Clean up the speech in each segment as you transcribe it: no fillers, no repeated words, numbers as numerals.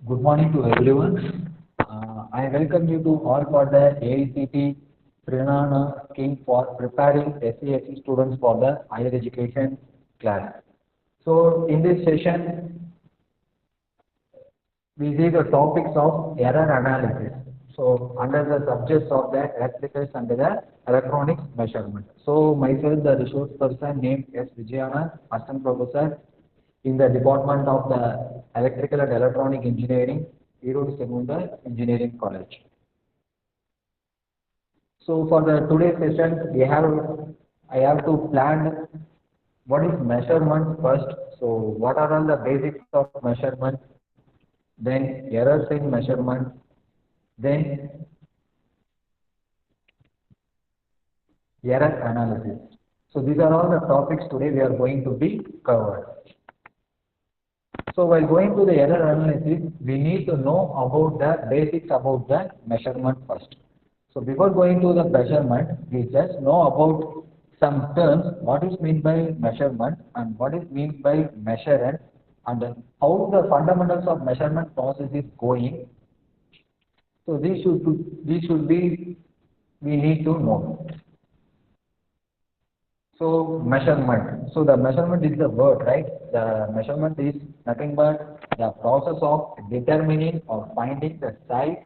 Good morning to everyone. I welcome you to all for the AICT Prerana scheme for preparing SESC students for the higher education class. So in this session, we see the topics of error analysis. So under the subjects of the electricals and the electronics measurement. So myself, the resource person named S. Vijayanand, assistant professor in the Department of the Electrical and Electronic Engineering, Erode Sengunthar Engineering College. So for the today's session, I have to plan what is measurement first. So what are all the basics of measurement? Then errors in measurement. Then error analysis. So these are all the topics today we are going to be covered. So while going to the error analysis, we need to know about the basics about the measurement first. So before going to the measurement, we just know about some terms, what is meant by measurement and what is meant by measurand, and how the fundamentals of measurement process is going. So these should be we need to know. So measurement. So the measurement is the word, right? The measurement is nothing but the process of determining or finding the size,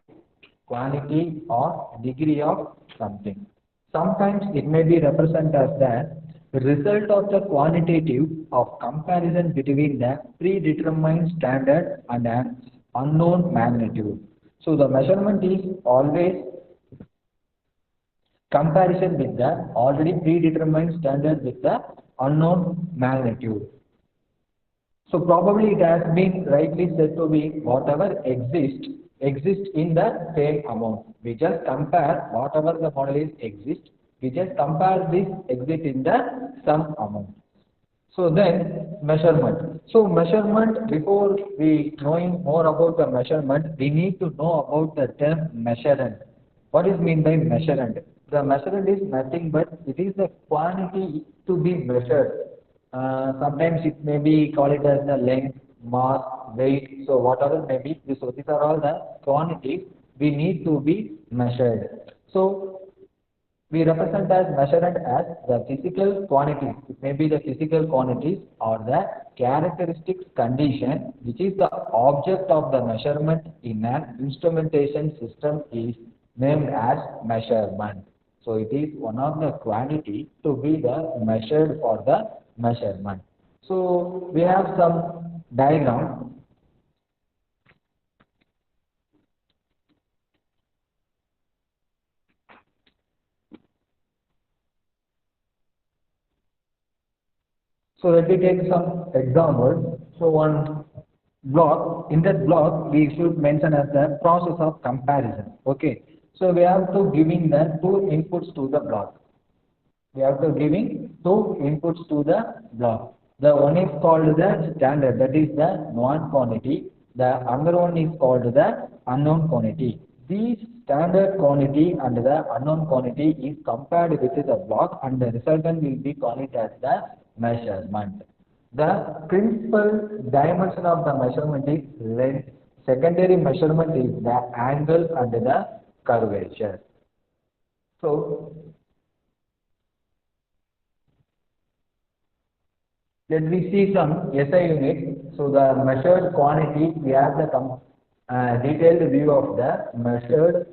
quantity or degree of something. Sometimes it may be represented as the result of the quantitative of comparison between the predetermined standard and an unknown magnitude. So the measurement is always comparison with the already predetermined standard with the unknown magnitude. So probably it has been rightly said to be whatever exists in the same amount. We just compare whatever the model is exist. We just compare this exist in the some amount. So then measurement. So measurement, before we knowing more about the measurement, we need to know about the term measurand. What is mean by measurand? The measurand is nothing but it is the quantity to be measured. Sometimes it may be called it as the length, mass, weight. So whatever may be, so these are all the quantities we need to be measured. So we represent as measurement as the physical quantities. It may be the physical quantities or the characteristics condition which is the object of the measurement in an instrumentation system is named as measurement. So it is one of the quantity to be the measured for the measurement. So we have some diagram. So let me take some examples. So one block, in that block we should mention as the process of comparison. Okay. So we have to giving the two inputs to the block. We have to giving two inputs to the block. The one is called the standard, that is the known quantity. The other one is called the unknown quantity. These standard quantity and the unknown quantity is compared with the block and the resultant will be called it as the measurement. The principal dimension of the measurement is length. Secondary measurement is the angle and the curvature. So let me see some SI units. So the measured quantity, we have the detailed view of the measured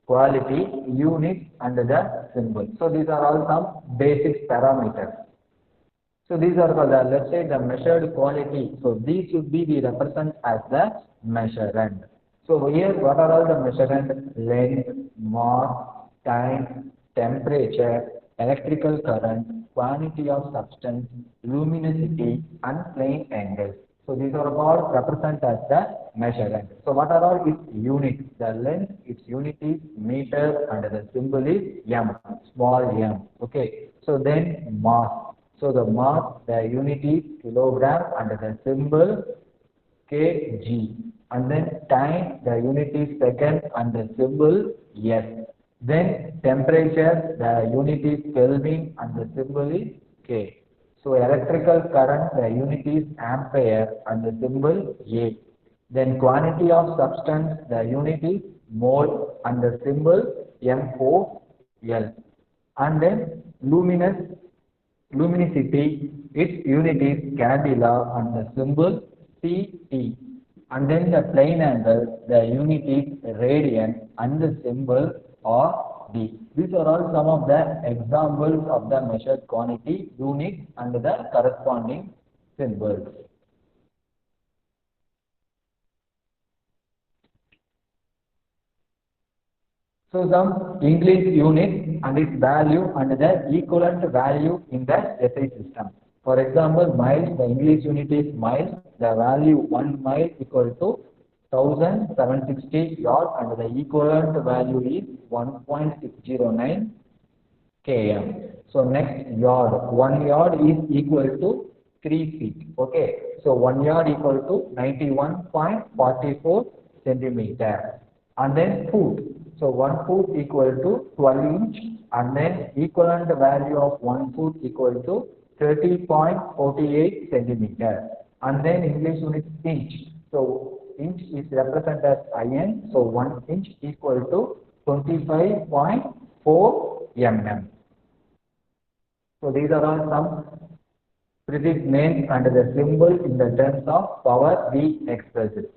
quality, unit and the symbol. So these are all some basic parameters. So these are called let's say the measured quality. So these should be the represent as the measurand. So here what are all the measurand? Length, mass, time, temperature, electrical current, quantity of substance, luminosity and plane angles. So these are all represent as the measurand. So what are all its units? The length, its unit is meter and the symbol is m, small m. Okay. So then mass. So the mass, the unit is kilogram and the symbol kg. And then time, the unit is second and the symbol s. Then temperature, the unit is Kelvin and the symbol is K. So electrical current, the unit is ampere and the symbol A. Then quantity of substance, the unit is mole and the symbol MOL. And then luminosity, its unit is candela and the symbol CT. And then the plane angle, the unit is radian and the symbol RD. These are all some of the examples of the measured quantity, units and the corresponding symbols. So some English unit and its value and the equivalent value in the SI system. For example, miles, the English unit is miles, the value 1 mile equal to 1760 yard and the equivalent value is 1.609 km. So next yard, 1 yard is equal to 3 feet. Okay, so 1 yard equal to 91.44 centimeter. And then foot. So 1 foot equal to 12 inch and then equivalent value of 1 foot equal to 30.48 centimeter. And then English unit inch. So inch is represented as IN. So 1 inch equal to 25.4 mm. So these are all some prefix names and the symbol in the terms of power we express it.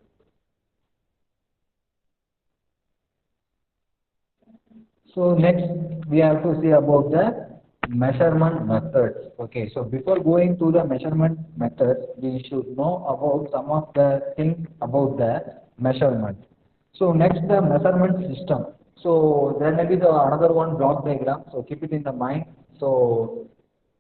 So next we have to see about the measurement methods. Okay, so before going to the measurement methods, we should know about some of the things about the measurement. So next the measurement system. So there may be the another one block diagram. So keep it in the mind. So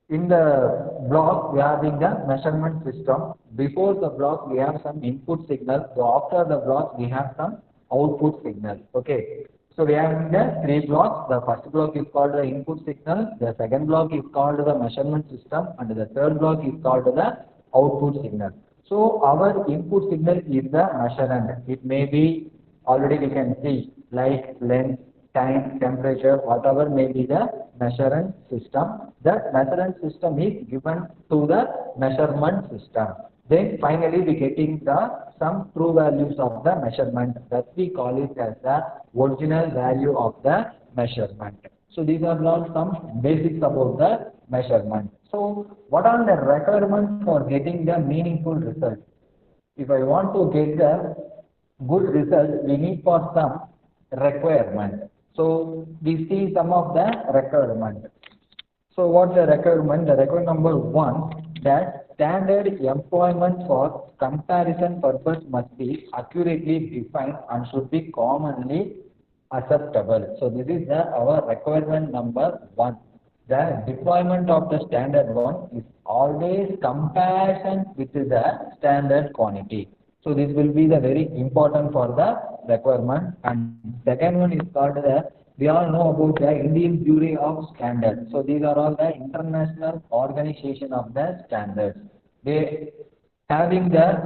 in the block we are having the measurement system. Before the block we have some input signal. So after the block we have some output signal. Okay. So we have the 3 blocks. The first block is called the input signal, the second block is called the measurement system, and the third block is called the output signal. So our input signal is the measurand. It may be already we can see light, length, time, temperature, whatever may be the measurand system. That measurand system is given to the measurement system. Then finally we getting the some true values of the measurement, that we call it as the original value of the measurement. So these are all some basics about the measurement. So what are the requirements for getting the meaningful result? If I want to get the good result, we need for some requirement. So we see some of the requirement. So what's the requirement? The requirement number 1, that standard employment for comparison purpose must be accurately defined and should be commonly acceptable. So this is our requirement number 1. The deployment of the standard one is always comparison with the standard quantity. So this will be the very important for the requirement. And second one is called the, we all know about the Indian Bureau of Standards. So these are all the international organization of the standards. They having the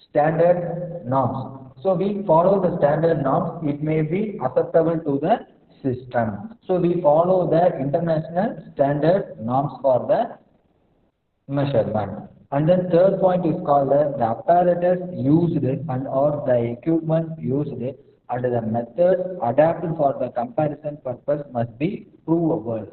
standard norms. So we follow the standard norms. It may be acceptable to the system. So we follow the international standard norms for the measurement. And then third point is called the apparatus used and or the equipment used and the methods adapted for the comparison purpose must be provable.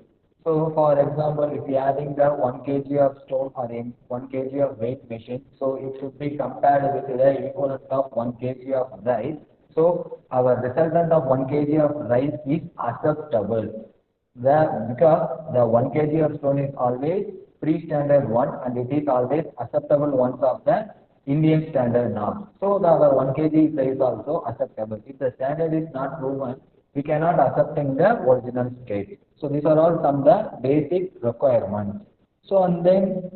So for example, if you are having the 1 kg of stone or 1 kg of weight machine, so it should be compared with the equivalent of 1 kg of rice. So our resultant of 1 kg of rice is acceptable. Because the 1 kg of stone is always pre-standard one and it is always acceptable ones of the Indian standard norms. So our 1 kg size also acceptable. If the standard is not proven, we cannot accepting the original state. So these are all some of the basic requirements. So and then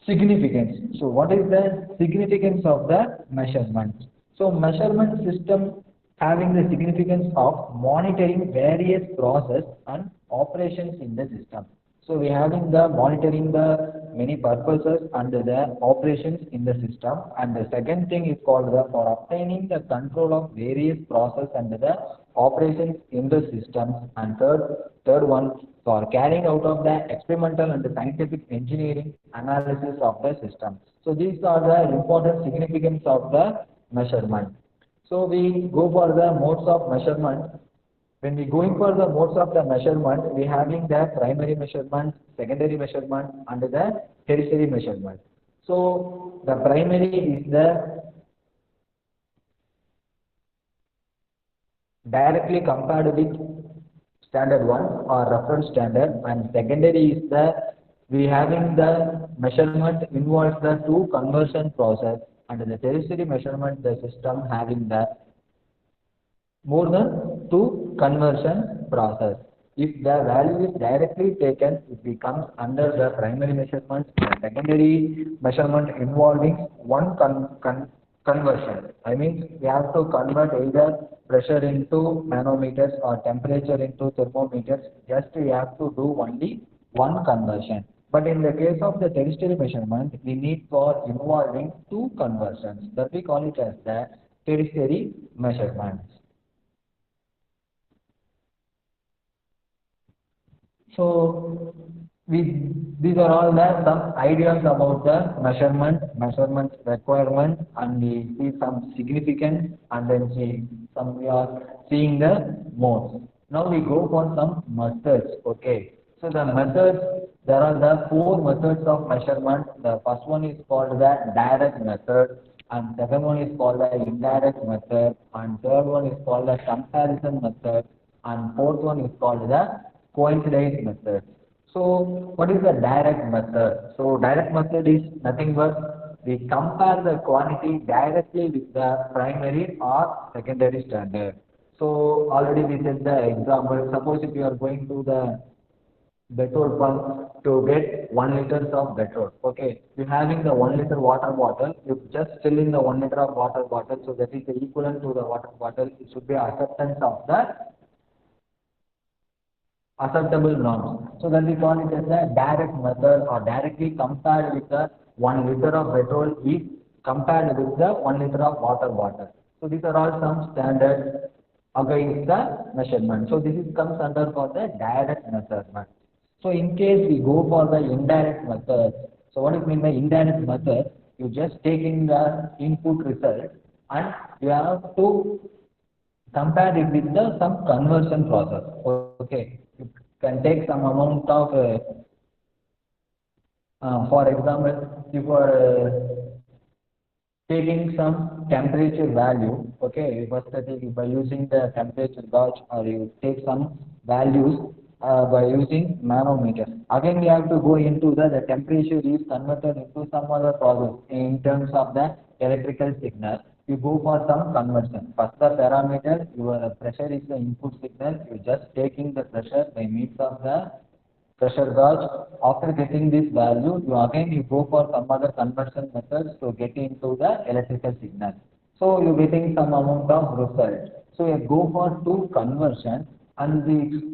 significance. So what is the significance of the measurement? So measurement system having the significance of monitoring various process and operations in the system. So we having the monitoring the many purposes and the operations in the system. And the second thing is called the for obtaining the control of various process and the operations in the systems. And third one for carrying out of the experimental and the scientific engineering analysis of the system. So these are the important significance of the measurement. So we go for the modes of measurement. When we going for the modes of the measurement, we having the primary measurement, secondary measurement, and the tertiary measurement. So the primary is the directly compared with standard 1 or reference standard, and secondary is the we having the measurement involves the two conversion process, and the tertiary measurement the system having the more than two conversion process. If the value is directly taken, it becomes under the primary measurement. The secondary measurement involving one conversion. I mean, we have to convert either pressure into manometers or temperature into thermometers. Just we have to do only one conversion. But in the case of the tertiary measurement, we need for involving two conversions. That we call it as the tertiary measurements. So these are all the some ideas about the measurement requirement, and we see some significance, and then see some we are seeing the modes. Now we go for some methods. Okay. So the methods, there are the four methods of measurement. The first one is called the direct method, and second one is called the indirect method, and third one is called the comparison method, and fourth one is called the coincidence method. So what is the direct method? So direct method is nothing but we compare the quantity directly with the primary or secondary standard. So already we said the example. Suppose if you are going to the petrol pump to get 1 liter of petrol. Okay, you having the 1 liter water bottle, you just fill in the 1 liter of water bottle, so that is the equivalent to the water bottle. It should be acceptance of the acceptable norms. So then we call it as a direct method, or directly compared with the 1 liter of petrol is compared with the 1 liter of water bottle. So these are all some standards against the measurement. So this is comes under for the direct measurement. So in case we go for the indirect method, so what is mean by indirect method? You just taking the input result and you have to compare it with the some conversion process. Okay, you can take some amount of, for example, if you are taking some temperature value, okay, first by using the temperature gauge, or you take some values by using manometer. Again, we have to go into the temperature is converted into some other process in terms of the electrical signal. You go for some conversion. First the parameter, your pressure is the input signal. You just taking the pressure by means of the pressure gauge. After getting this value, you go for some other conversion methods to get into the electrical signal. So you getting some amount of result. So you go for two conversion, and the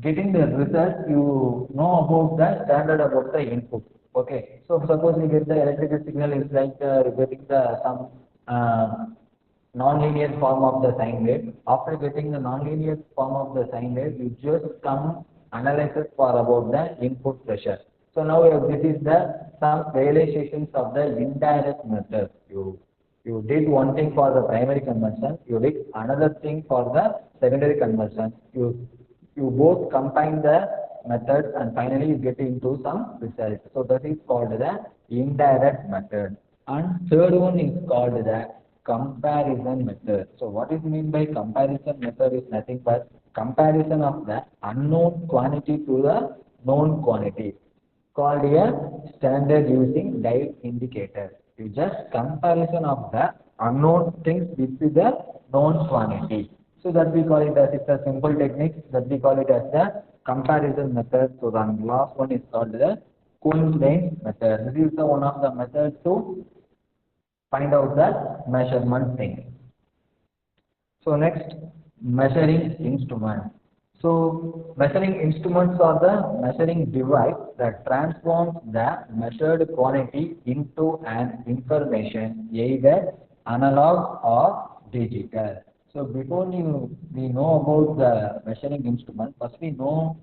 getting the result, you know about the standard about the input. Okay. So suppose you get the electrical signal is like getting the some non-linear form of the sine wave. After getting the non-linear form of the sine wave, you just come analyze it for about the input pressure. So now this is the some realizations of the indirect method. You did one thing for the primary conversion, you did another thing for the secondary conversion. You both combine the methods, and finally you get into some result. So that is called the indirect method. And third one is called the comparison method. So what is mean by comparison method is nothing but comparison of the unknown quantity to the known quantity, called a standard using diode indicator. You just comparison of the unknown things with the known quantity. So that we call it as it's a simple technique, that we call it as the comparison method. So the last one is called the coincidence method. This is the one of the methods to find out the measurement thing. So next, measuring instrument. So measuring instruments are the measuring device that transforms the measured quantity into an information, either analog or digital. So before we know about the measuring instrument, first we know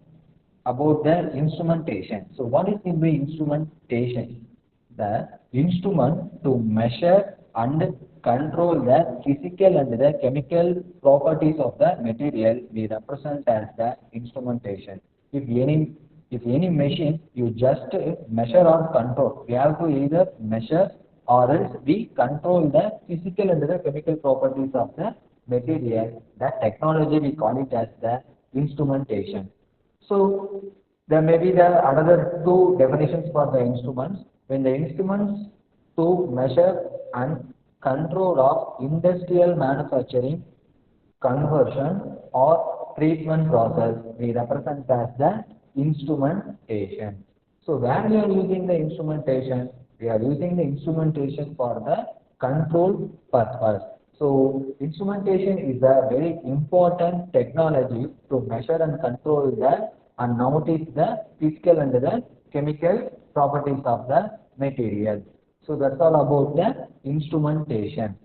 about the instrumentation. So what is the instrumentation? The instrument to measure and control the physical and the chemical properties of the material, we represent as the instrumentation. If any machine you just measure or control, we have to either measure or else we control the physical and the chemical properties of the material. That technology we call it as the instrumentation. So there may be the another two definitions for the instruments. When the instruments to measure and control of industrial manufacturing, conversion or treatment process, we represent as the instrumentation. So where we are using the instrumentation? We are using the instrumentation for the control purpose. So instrumentation is a very important technology to measure and control the and notice the physical and the chemical properties of the material. So that's all about the instrumentation.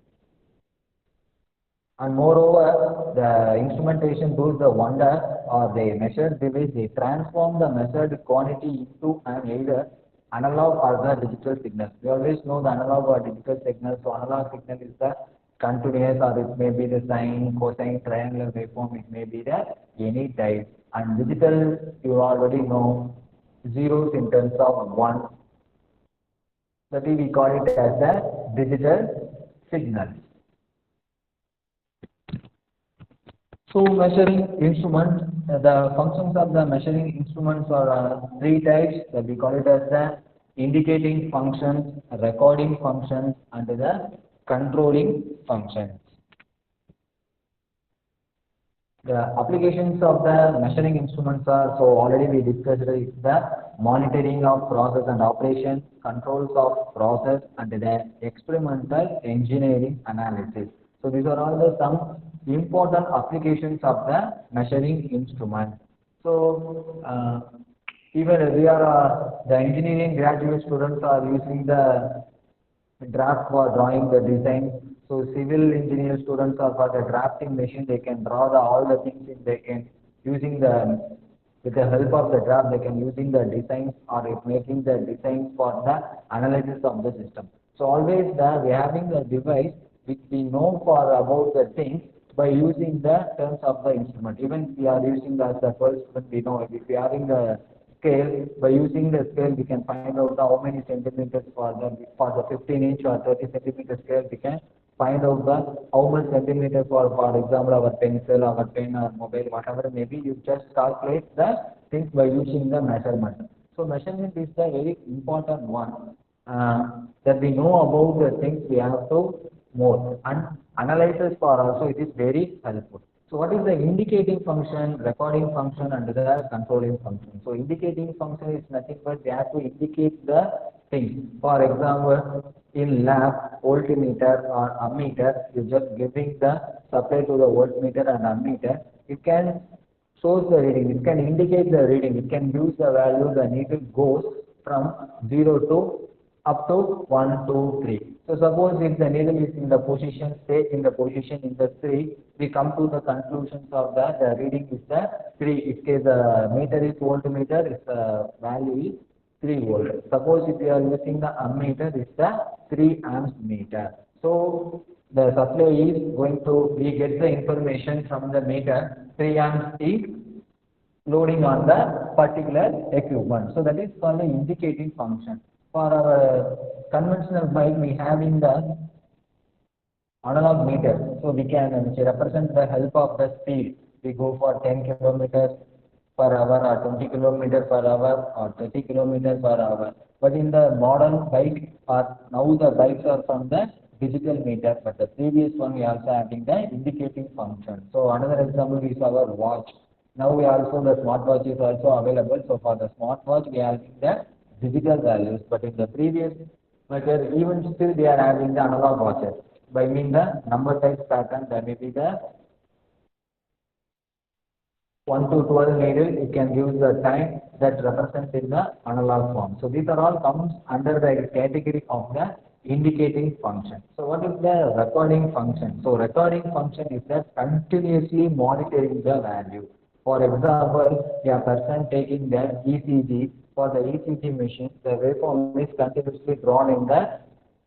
And moreover, the instrumentation does the wonder or the measured device, they transform the measured quantity into an either analog or the digital signal. We always know the analog or digital signal. So analog signal is the continuous, or it may be the sine, cosine, triangular waveform, it may be the any type. And digital, you already know, zeros in terms of 1. That is, we call it as the digital signal. So measuring instruments, the functions of the measuring instruments are three types. That we call it as the indicating functions, recording functions, and the controlling functions. The applications of the measuring instruments are, so already we discussed is the monitoring of process and operation, controls of process, and the experimental engineering analysis. So these are all the some important applications of the measuring instrument. So even we are the engineering graduate students are using the draft for drawing the design. So civil engineer students are for the drafting machine, they can draw all the things in, they can using the with the help of the draft they can using the designs or if making the designs for the analysis of the system. So always we having a device which we know for about the things by using the terms of the instrument. Even we are using as the first student, we know if we are having the scale, by using the scale we can find out how many centimeters for the 15-inch or 30-centimeter scale, we can find out the how much centimeter for example our pencil, our pen or mobile, whatever maybe, you just calculate the things by using the measurement. So measurement is the very important one that we know about the things we have to more, and analysis for also it is very helpful. So what is the indicating function, recording function, and the controlling function? So indicating function is nothing but we have to indicate the things. For example, in lab, voltmeter or ammeter, you just giving the supply to the voltmeter and ammeter. It can shows the reading, it can indicate the reading, it can use the value, the needle goes from 0 to up to 1, 2, 3. So suppose if the needle is in the position, stay in the position in the 3, we come to the conclusions of that the reading is the 3. If the meter is voltmeter, its value is 3 volt. Suppose if you are using the ammeter, it's the 3 amps meter. So the supply is going to, we get the information from the meter, 3 amps is loading on the particular equipment. So that is called the indicating function. For our conventional bike, we have in the analog meter, so we can represent the help of the speed. We go for 10 kilometers per hour or 20 kilometers per hour or 30 kilometers per hour. But in the modern bike, or now the bikes are from the digital meter, but the previous one we also having the indicating function. So another example is our watch. Now we also the smartwatch is also available. So for the smartwatch we are having the digital values, but in the previous method even still they are having the analog watches. By mean the number type pattern, there may be the 1 to 12 needle, it can give the time that represents in the analog form. So these are all comes under the category of the indicating function. So what is the recording function? So recording function is that continuously monitoring the value. For example, a person taking the ECG, for the ECG machine, the waveform is continuously drawn in the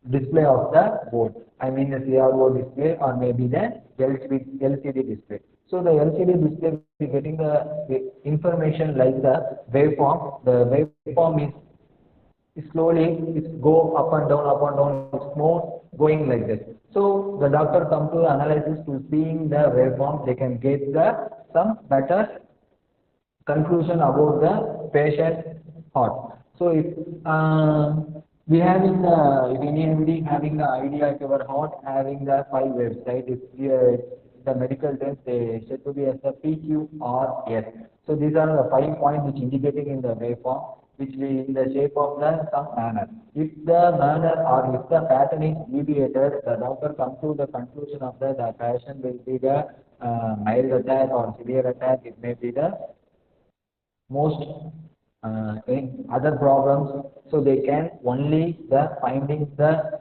display of the board. I mean the CRO display or maybe the LCD display. So the LCD display we getting the information like the waveform. The waveform is slowly it's go up and down. It's more going like this. So the doctor come to analysis to seeing the waveform. They can get the some better conclusion about the patient heart. So if we having if anybody having the idea of our heart having the five waves, right? If the medical terms they said to be as the PQRS. So these are the 5 points which indicating in the waveform, which will in the shape of the some manner. If the manner or if the pattern is deviated, the doctor comes to the conclusion of the patient will be the mild attack or severe attack. It may be the most in other problems. So they can only the finding the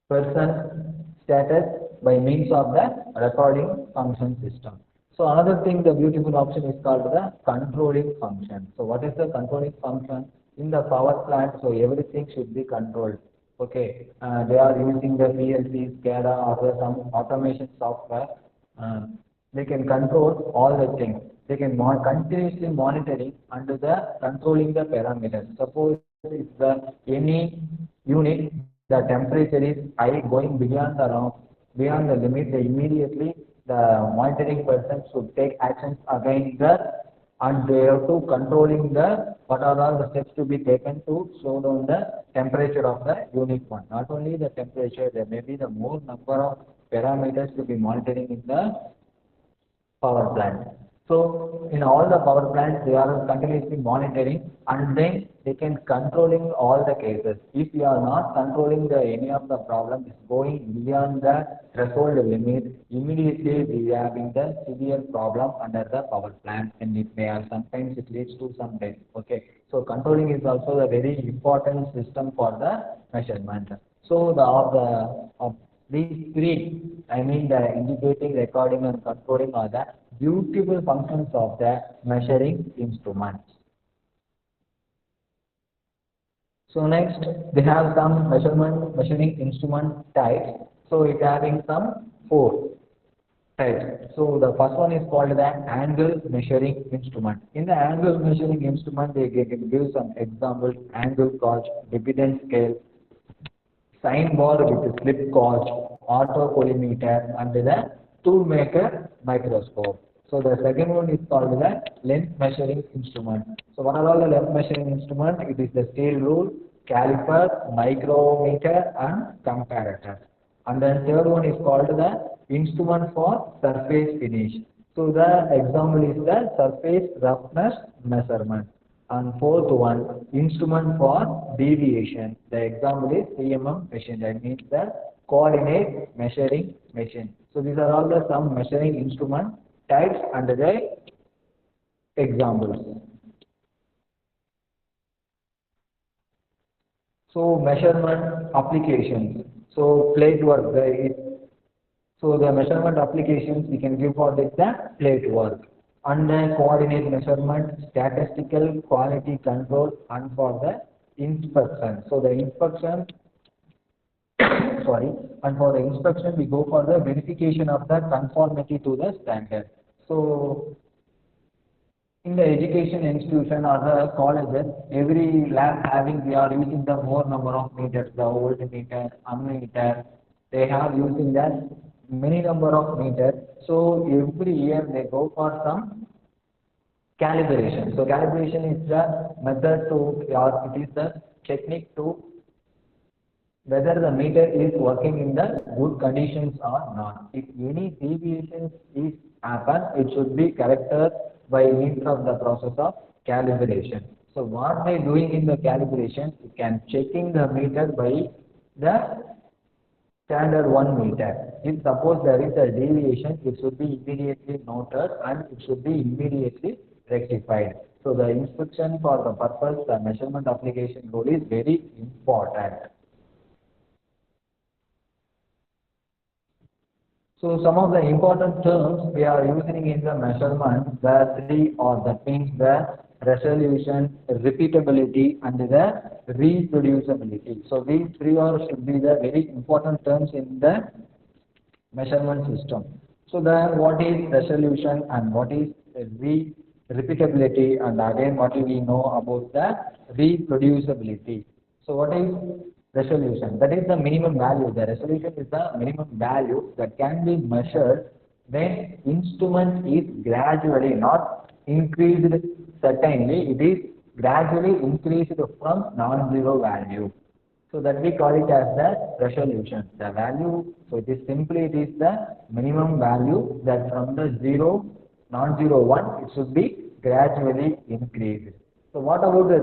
person status by means of the recording function system. So another thing, the beautiful option is called the controlling function. So what is the controlling function in the power plant? So everything should be controlled. Okay, they are using the PLC, SCADA, or some automation software. Uh, they can control all the things. They can continuously monitoring under the controlling the parameters. Suppose if the any unit the temperature is high going beyond the limit, immediately the monitoring person should take actions against the and they have to controlling the what are all the steps to be taken to slow down the temperature of the unit one. Not only the temperature, there may be the more number of parameters to be monitoring in the power plant. So in all the power plants, they are continuously monitoring and then they can controlling all the cases. If you are not controlling the any of the problem is going beyond the threshold limit, immediately we are having the severe problem under the power plant and it may have sometimes it leads to some death. Okay. So controlling is also a very important system for the measurement. So of these three, I mean the indicating, recording and controlling are the beautiful functions of the measuring instruments. So next, they have some measuring instrument types. So it having some four types. So the first one is called the angle measuring instrument. In the angle measuring instrument, they can give some examples: angle gauge, dividend scale, sine bar with slip gauge, autocollimeter, and the tool maker microscope. So the second one is called the length measuring instrument. So what are all the length measuring instruments? It is the steel rule, caliper, micrometer, and comparator. And then third one is called the instrument for surface finish. So the example is the surface roughness measurement. And fourth one, instrument for deviation. The example is CMM machine. That means the coordinate measuring machine. So these are all the some measuring instrument types under the examples. So measurement applications. So plate work. So the measurement applications we can give for this the plate work. And the coordinate measurement, statistical quality control, and for the inspection. So the inspection, sorry, and for the inspection we go for the verification of the conformity to the standard. So in the education institution or the colleges, every lab having we are using the more number of meters, the voltmeter, ammeter, they have using that many number of meters. So every year they go for some calibration. So calibration is the method to or it is the technique to whether the meter is working in the good conditions or not. If any deviations is happen, it should be corrected by means of the process of calibration. So what they doing in the calibration, you can checking the meter by the standard 1 meter. If suppose there is a deviation, it should be immediately noted and it should be immediately rectified. So the inspection for the purpose, the measurement application rule is very important. So some of the important terms we are using in the measurement, the three or that means the resolution, repeatability, and the reproducibility. So these three are should be the very important terms in the measurement system. So the what is resolution and what is repeatability, and again what do we know about the reproducibility. So what is resolution? That is the minimum value. The resolution is the minimum value that can be measured when instrument is gradually not increased certainly, it is gradually increased from non-zero value. So that we call it as the resolution. The value, so it is simply it is the minimum value that from the zero, non-zero one, it should be gradually increased. So what about the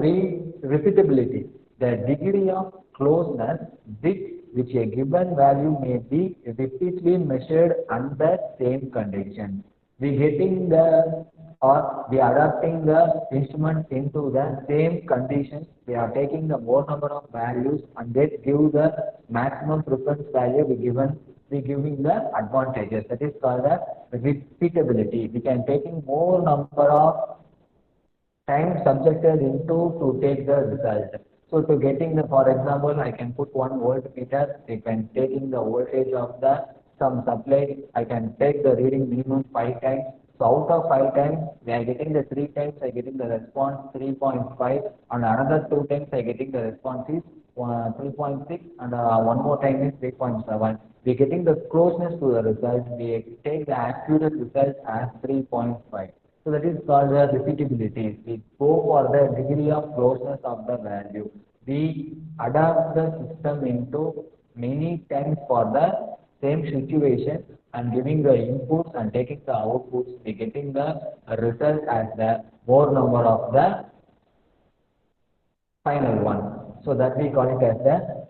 repeatability? The degree of closeness with which a given value may be repeatedly measured under same condition. We getting the or we are adapting the instrument into the same conditions. We are taking the more number of values and then give the maximum preference value we giving the advantages. That is called the repeatability. We can taking more number of time subjected into to take the result. So to getting the, for example, I can put 1 voltmeter, I can taking the voltage of the some supply, I can take the reading minimum 5 times. So out of 5 times, we are getting the 3 times, I getting the response 3.5, and another 2 times I getting the response is 3.6, and one more time is 3.7. We are getting the closeness to the result, we take the accurate result as 3.5. So that is called the repeatability. We go for the degree of closeness of the value. We adapt the system into many times for the same situation and giving the inputs and taking the outputs, we getting the result as the more number of the final one. So that we call it as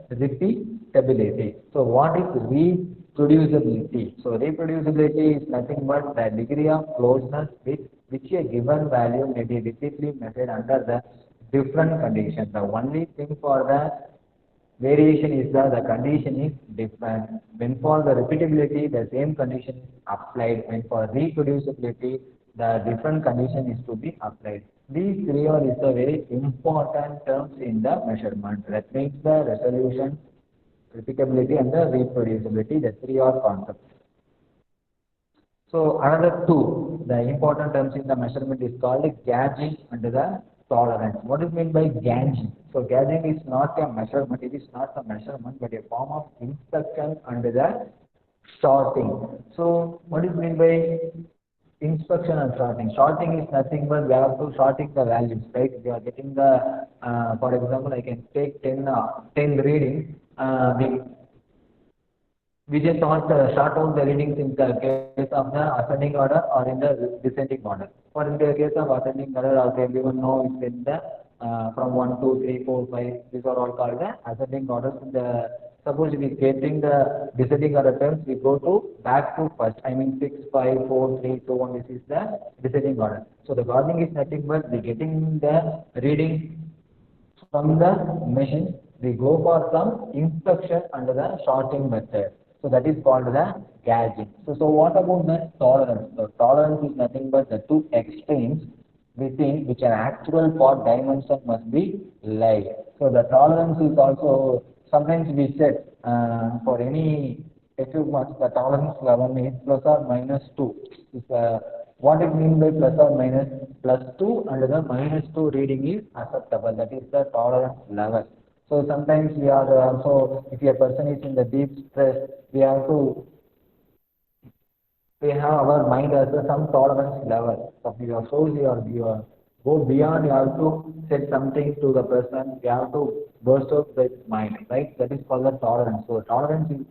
the repeatability. So what is reproducibility? So reproducibility is nothing but the degree of closeness with which a given value may be repeatedly measured under the different conditions. The only thing for the variation is that the condition is different. When for the repeatability, the same condition is applied. When for reproducibility, the different condition is to be applied. These three are is the very important terms in the measurement. That means the resolution, repeatability, and the reproducibility. The three are concepts. So another two, the important terms in the measurement is called gauging and the tolerance. What is meant by gauging? So gauging is not a measurement, it is not a measurement but a form of inspection and the sorting. So what is meant by inspection and sorting? Sorting is nothing but we have to sorting the values, right? We are getting the, for example, I can take 10 readings, we just not sort out the readings in the case of the ascending order or in the descending order. For in the case of ascending order, also everyone knows it's in the from 1, 2, 3, 4, 5. These are all called the ascending orders. Suppose we getting the descending order terms, we go to back to first. I mean 6, 5, 4, 3, 2, 1. This is the descending order. So the gauging is nothing but we getting the reading from the machine. We go for some inspection under the sorting method. So that is called the gauging. So what about the tolerance? So tolerance is nothing but the two extremes within which an actual part dimension must be laid. So the tolerance is also sometimes we set for any equipment the tolerance level is plus or minus 2. What it means by plus or minus plus 2 and the minus 2 reading is acceptable. That is the tolerance level. So sometimes we are also, if a person is in the deep stress, we have our mind as some tolerance level. So if you are so you go beyond, you have to say something to the person, you have to burst out the mind, right? That is called the tolerance. So tolerance is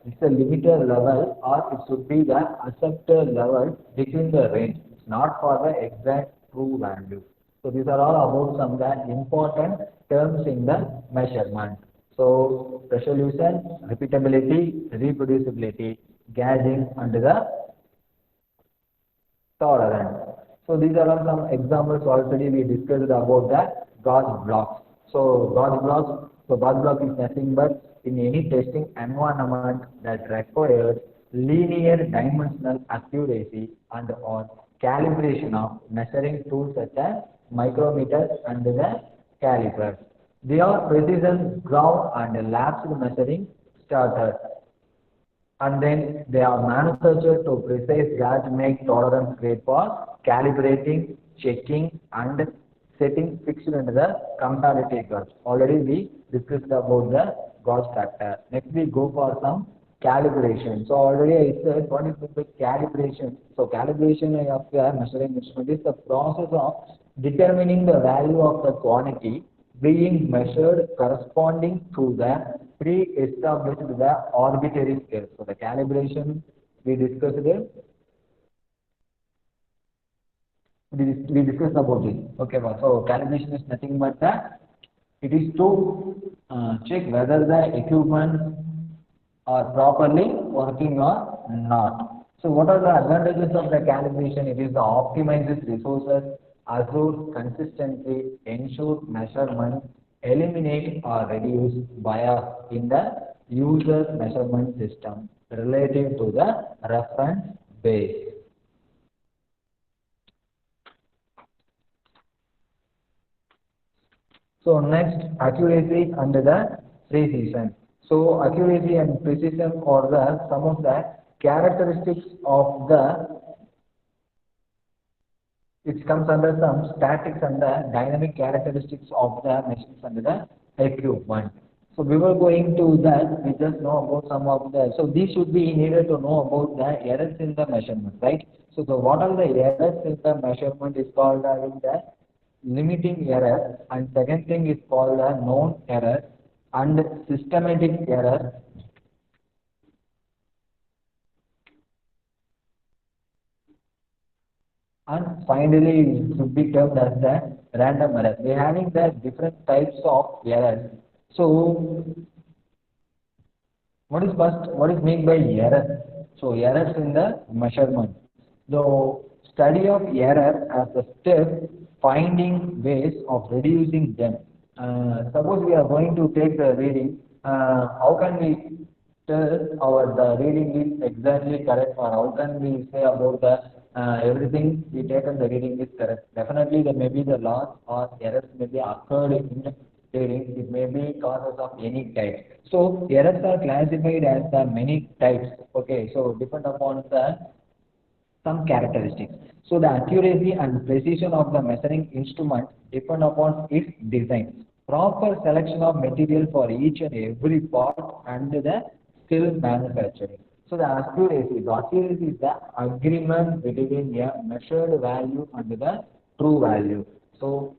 it's a limited level or it should be the accepted level within the range. It's not for the exact true value. So these are all about some the important terms in the measurement. So resolution, repeatability, reproducibility, gauging, and the tolerance. So these are all some examples already we discussed about the gauge blocks. So gauge block is nothing but in any testing environment that requires linear dimensional accuracy and or calibration of measuring tools such as micrometer and the caliper. They are precision ground and lapsed measuring starter, and then they are manufactured to precise gauge make tolerance grade for calibrating, checking and setting fixed into the comparative gauge. Already we discussed about the gauge factor. Next we go for some calibration. So already I said what is the calibration. So calibration of the measuring instrument is the process of determining the value of the quantity being measured corresponding to the pre-established the arbitrary scale. So the calibration we discussed it. We discussed about it. Okay, so calibration is nothing but that it is to check whether the equipment are properly working or not. So what are the advantages of the calibration? It is the optimizes resources, assures consistency, ensures measurement, eliminate or reduce bias in the user measurement system relative to the reference base. So next, accuracy and the precision. So accuracy and precision are the some of the characteristics of the, it comes under some statics and the dynamic characteristics of the machines and the equipment. So we were going to that, we just know about some of the, so these should be needed to know about the errors in the measurement, right? So what are the errors in the measurement is called having the limiting error, and second thing is called a known error and systematic error, and finally it should be termed as the random error. We are having the different types of errors. So what is first, what is meant by error? So errors in the measurement. The study of error as a step finding ways of reducing them. Suppose we are going to take the reading, how can we tell our the reading is exactly correct, or how can we say about the everything we taken the reading is correct? Definitely there may be the loss or errors may be occurred in the reading. It may be causes of any type. So errors are classified as the many types. Okay, so depend upon the some characteristics. So the accuracy and precision of the measuring instrument depend upon its design, proper selection of material for each and every part, and the skill manufacturing. So the accuracy is the agreement between a measured value and the true value. So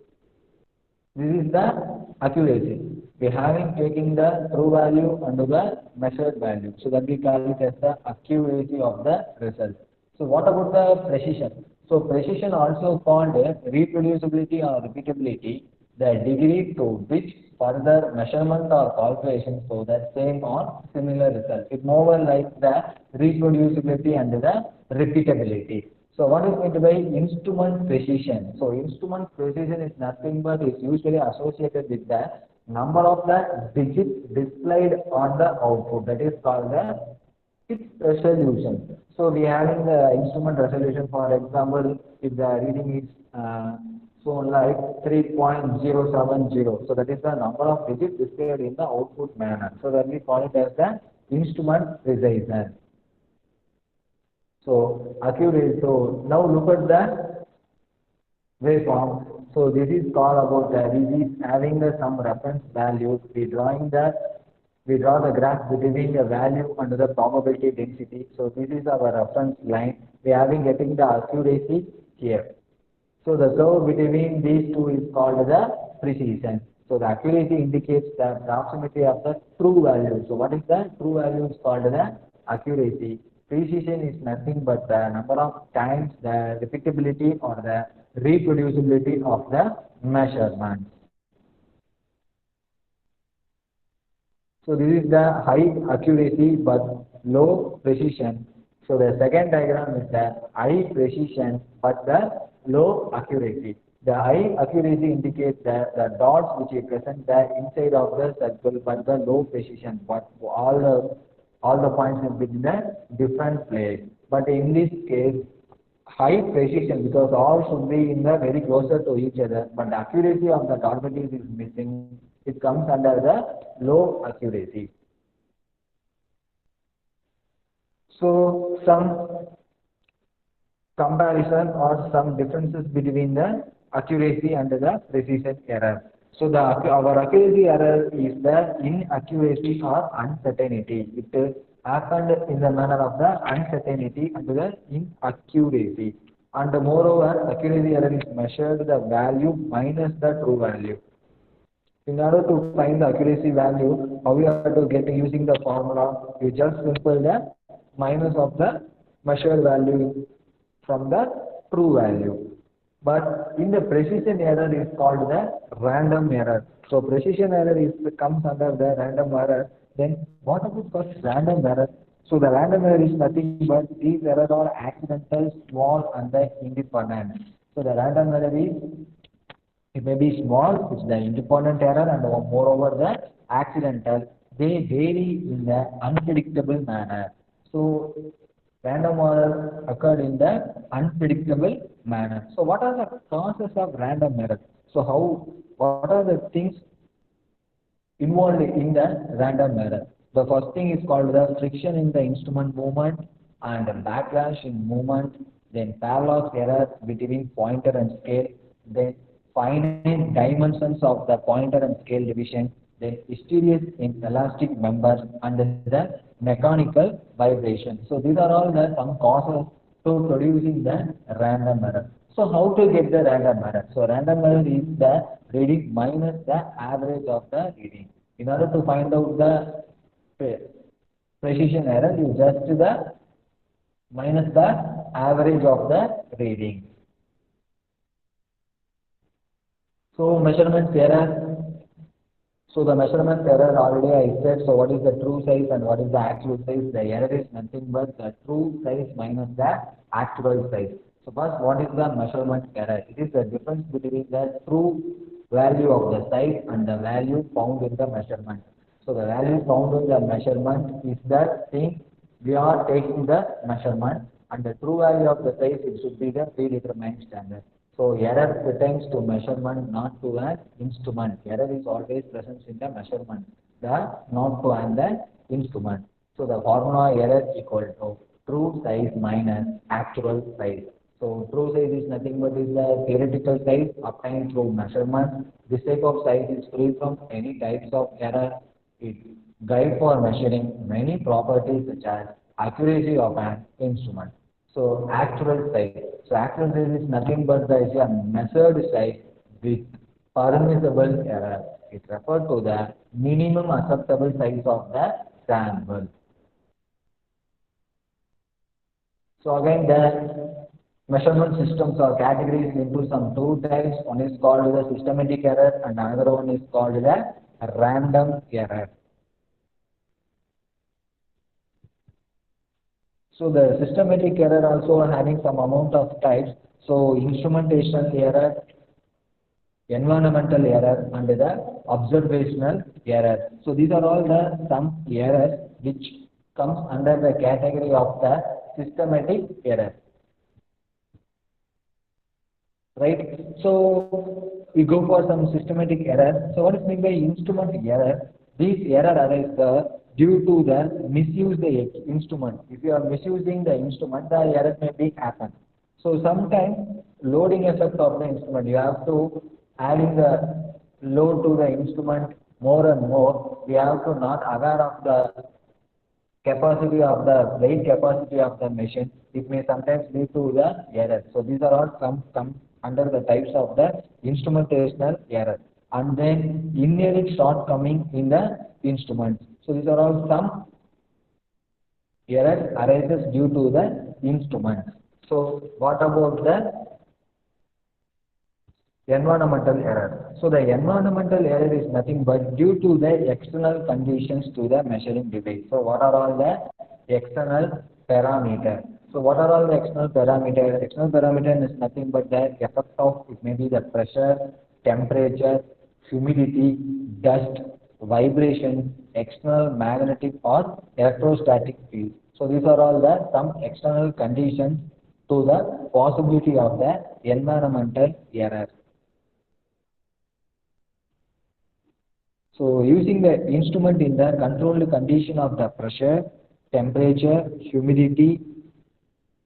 this is the accuracy. We having taking the true value and the measured value. So that we call it as the accuracy of the result. So what about the precision? So precision also called reproducibility or repeatability, the degree to which further measurement or calculation show the same or similar result. It more like the reproducibility and the repeatability. So what is meant by instrument precision? So instrument precision is nothing but is usually associated with the number of the digits displayed on the output. That is called the its resolution. So we having the instrument resolution, for example, if the reading is shown like 3.070, so that is the number of digits displayed in the output manner. So that we call it as the instrument precision. So accurate. So now look at the waveform. So this is called about this is having the some reference values. We draw the graph between the value and the probability density. So this is our reference line. We are having getting the accuracy here. So the curve between these two is called the precision. So the accuracy indicates the proximity of the true value. So what is the true value is called the accuracy. Precision is nothing but the number of times the repeatability or the reproducibility of the measurement. So this is the high accuracy but low precision. So the second diagram is the high precision but the low accuracy. The high accuracy indicates the dots which represent the inside of the circle, but the low precision, but all the points in between the different place. But in this case, high precision because all should be in the very closer to each other, but the accuracy of the targeting is missing. It comes under the low accuracy. So some comparison or some differences between the accuracy and the precision error. So our accuracy error is the inaccuracy or uncertainty. It happened in the manner of the uncertainty and the inaccuracy. And moreover, accuracy error is measured the value minus the true value. In order to find the accuracy value, how we are to get using the formula? You just simple the minus of the measured value from the true value. But in the precision error is called the random error. So precision error is comes under the random error. Then what about called random error? So the random error is nothing but these errors are accidental, small, and the independent. So the random error is, it may be small, it's the independent error, and moreover the accidental. They vary in the unpredictable manner. So random error occurred in the unpredictable manner. So what are the causes of random error? So what are the things involved in the random error? The first thing is called the friction in the instrument movement and backlash in movement, then parallax error between pointer and scale, then finite dimensions of the pointer and scale division, then hysteresis in elastic members, and the mechanical vibration. So these are all the some causes to producing the random error. So how to get the random error? So random error is the reading minus the average of the reading. In order to find out the precision error, you just the minus the average of the reading. So measurement error. So the measurement error already I said. So what is the true size and what is the actual size? The error is nothing but the true size minus the actual size. So first, what is the measurement error? It is the difference between the true value of the size and the value found in the measurement. So the value found in the measurement is the thing we are taking the measurement, and the true value of the size, it should be the predetermined standard. So error pertains to measurement, not to an instrument. Error is always present in the measurement, not to an instrument. So the formula error equal to true size minus actual size. So true size is nothing but is the theoretical size obtained through measurement. This type of size is free from any types of error. It guide for measuring many properties such as accuracy of an instrument. So actual size. So actual size is nothing but the measured size with permissible error. It refers to the minimum acceptable size of the sample. So again, the measurement systems are categorized into some two types. One is called the systematic error and another one is called the random error. So the systematic error also having some amount of types. So instrumentational error, environmental error, and the observational error. So these are all the some errors which comes under the category of the systematic error. Right? So we go for some systematic error. So what is meant by instrument error? This error arises due to the misuse the instrument. If you are misusing the instrument, the error may be happen. So sometimes loading effect of the instrument, you have to adding the load to the instrument more and more. We have to not aware of the capacity of the weight capacity of the machine. It may sometimes lead to the error. So these are all come under the types of the instrumentational error. And then inherent shortcoming in the instrument. So these are all some errors arises due to the instrument. So what about the environmental error? So the environmental error is nothing but due to the external conditions to the measuring device. So what are all the external parameters? So what are all the external parameters? External parameter is nothing but the effect of, it may be the pressure, temperature, humidity, dust, vibration, external magnetic or electrostatic field. So these are all the some external conditions to the possibility of the environmental error. So using the instrument in the controlled condition of the pressure, temperature, humidity,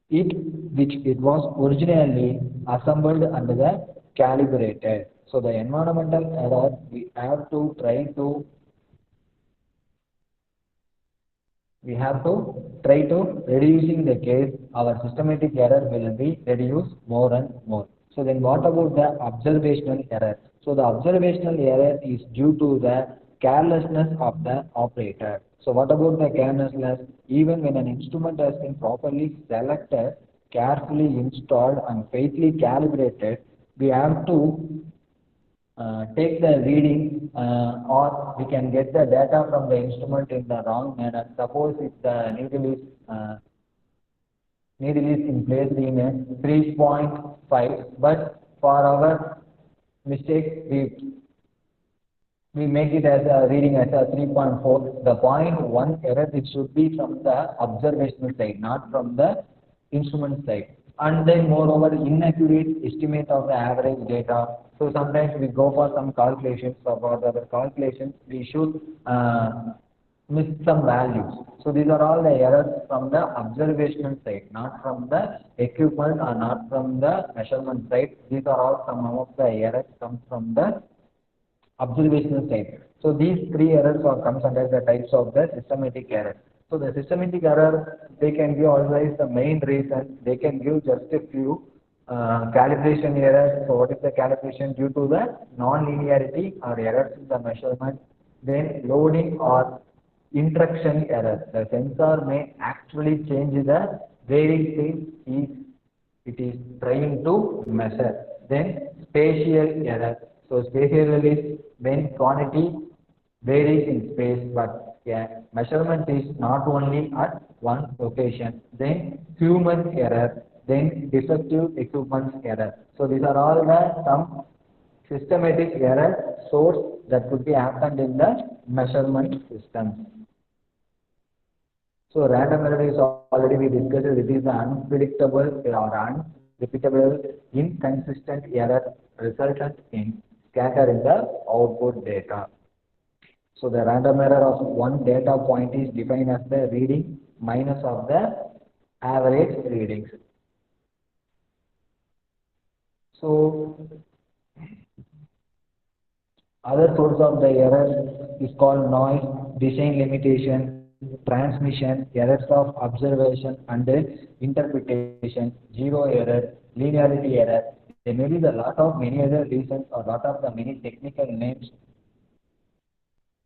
which it was originally assembled and the calibrated. So the environmental error we have to reducing the case, our systematic error will be reduced more and more. So then what about the observational error? So the observational error is due to the carelessness of the operator. So what about the carelessness? Even when an instrument has been properly selected, carefully installed and faithfully calibrated, we have to take the reading or we can get the data from the instrument in the wrong manner. Suppose if the needle is in placed in a 3.5, but for our mistake we make it as a reading as a 3.4. The 0.1 error, it should be from the observational side, not from the instrument side. And then moreover, inaccurate estimate of the average data. So sometimes we go for some calculations. So for the calculations, we should miss some values. So these are all the errors from the observational side, not from the equipment or not from the measurement side. These are all some of the errors come from the observational side. So these three errors are comes under the types of the systematic error. So the systematic error, they can give always the main reason. They can give just a few calibration errors. So what is the calibration? Due to the non-linearity or errors in the measurement. Then loading or interaction error. The sensor may actually change the varying thing it is trying to measure. Then spatial error. So spatial is when quantity varies in space, but measurement is not only at one location. Then human error, then defective equipment error. So these are all the some systematic error source that could be happened in the measurement system. So random error is already we discussed. It is the unpredictable or unrepeatable, inconsistent error resultant in scatter in the output data. So the random error of one data point is defined as the reading minus of the average readings. So other source of the error is called noise, design limitation, transmission, errors of observation and interpretation, zero error, linearity error. There may be a lot of many other reasons or lot of the many technical names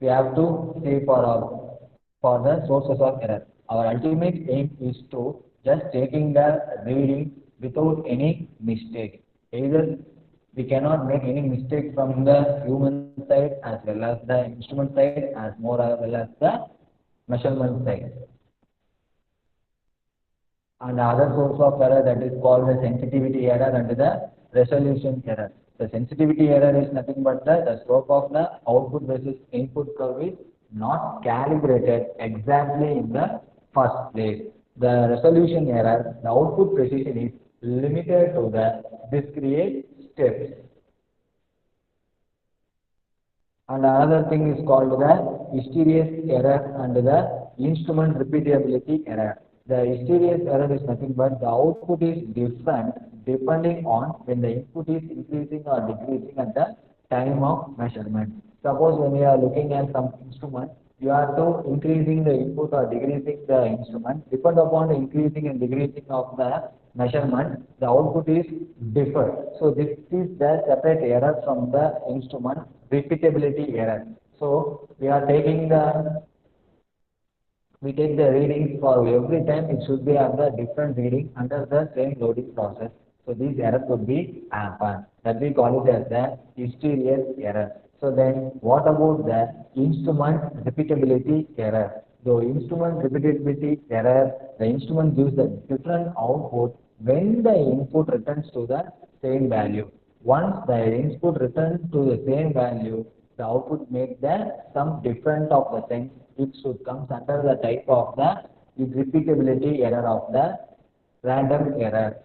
we have to say for the sources of error. Our ultimate aim is to just taking the reading without any mistake. Either we cannot make any mistake from the human side as well as the instrument side as more as well as the measurement side. And the other source of error that is called the sensitivity error and the resolution error. The sensitivity error is nothing but the slope of the output versus input curve is not calibrated exactly in the first place. The resolution error, the output precision is limited to the discrete steps. And another thing is called the mysterious error and the instrument repeatability error. The mysterious error is nothing but the output is different depending on when the input is increasing or decreasing at the time of measurement. Suppose when you are looking at some instrument, you are to increasing the input or decreasing the instrument. Depend upon the increasing and decreasing of the measurement, the output is different. So this is the separate error from the instrument repeatability error. So we take the readings for every time. It should be at the different reading under the same loading process. So these error could be happen. That we call it as the mysterious error. So then what about the instrument repeatability error? The instrument repeatability error, the instrument gives the different output when the input returns to the same value. Once the input returns to the same value, the output makes the some different of the thing. It should come under the type of the repeatability error of the random error.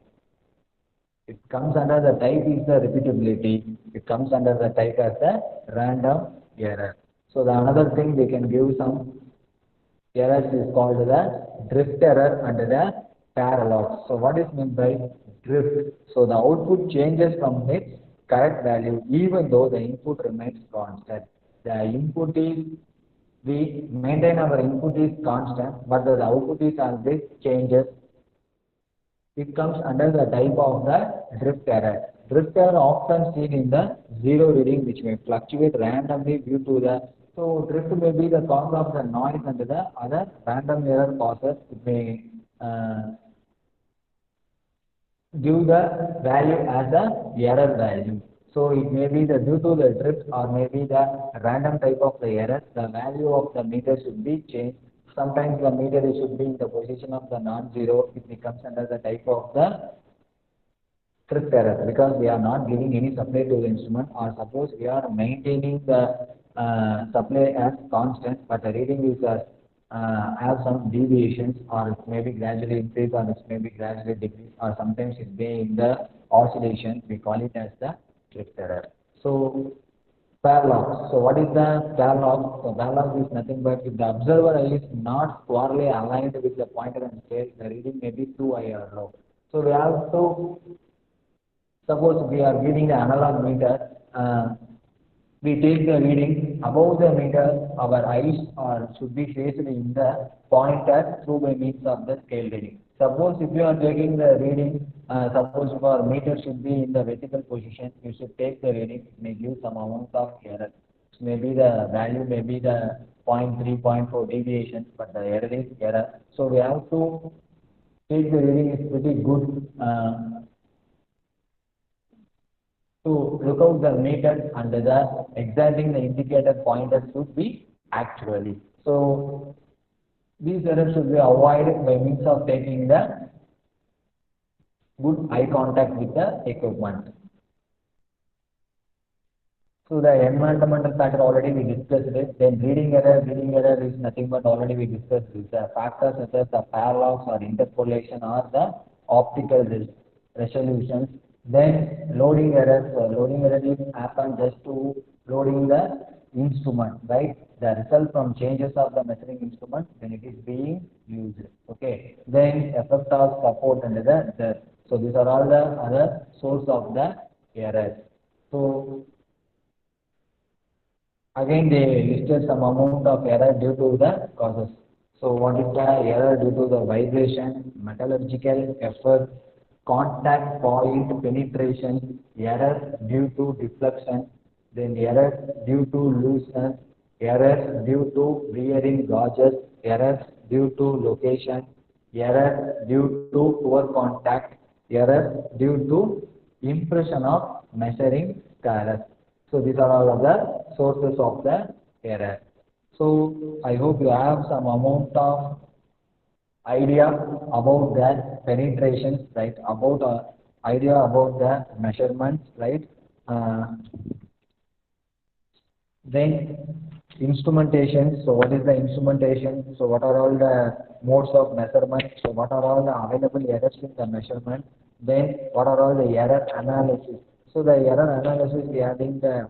It comes under the type is the repeatability. It comes under the type as a random error. So the another thing we can give some errors is called the drift error and the parallax. So what is meant by drift? So the output changes from its correct value even though the input remains constant. The input is, we maintain our input is constant, but the output is always changes. It comes under the type of the drift error. Drift error often seen in the zero reading which may fluctuate randomly due to the, so drift may be the cause of the noise and the other random error causes. It may give the value as a error value. So it may be the due to the drift or maybe the random type of the error, the value of the meter should be changed. Sometimes the meter should be in the position of the non-zero. It becomes under the type of the drift error because we are not giving any supply to the instrument, or suppose we are maintaining the supply as constant but the reading is have some deviations, or it may be gradually increase or it may be gradually decrease, or sometimes it may in the oscillation. We call it as the drift error. So parallax. So what is the parallax? So parallax is nothing but if the observer is not squarely aligned with the pointer and scale, the reading may be too high or low. So we have to, suppose we are reading the analog meter, we take the reading above the meter, our eyes should be faced in the pointer through by means of the scale reading. Suppose if you are taking the reading, suppose if our meter should be in the vertical position, you should take the reading, it may give some amount of error. Maybe the value may be the 0.3, 0.4 deviation, but the error is error. So we have to take the reading is pretty good. To look out the meter and the exacting the indicator pointer should be actually. So these errors should be avoided by means of taking the good eye contact with the equipment. So the environmental factor already we discussed it. Then reading error is nothing but already we discussed this. The factors such as the parallax or interpolation or the optical resolutions. Then loading error. So loading error is happen just to loading the instrument, right? The result from changes of the measuring instrument when it is being used. Okay. Then effect of support and the so these are all the other source of the errors. So again, they listed some amount of error due to the causes. So what is the error due to the vibration, metallurgical effort, contact point penetration, error due to deflection, then error due to looseness, error due to wearing gauges, error due to location, error due to poor contact, error due to impression of measuring scales. So these are all of the sources of the error. So I hope you have some amount of idea about the penetrations, right? About idea about the measurements, right? Then instrumentation. So what is the instrumentation? So what are all the modes of measurement? So what are all the available errors in the measurement? Then what are all the error analysis? So the error analysis we are in the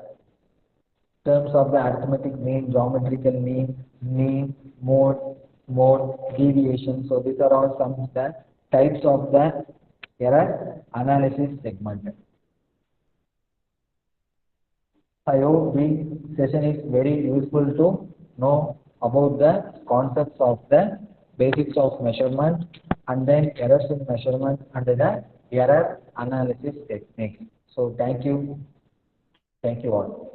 terms of the arithmetic mean, geometrical mean, mode, deviation. So these are all some of the types of the error analysis segment. I hope this session is very useful to know about the concepts of the basics of measurement and then errors in measurement and the error analysis techniques. So thank you all.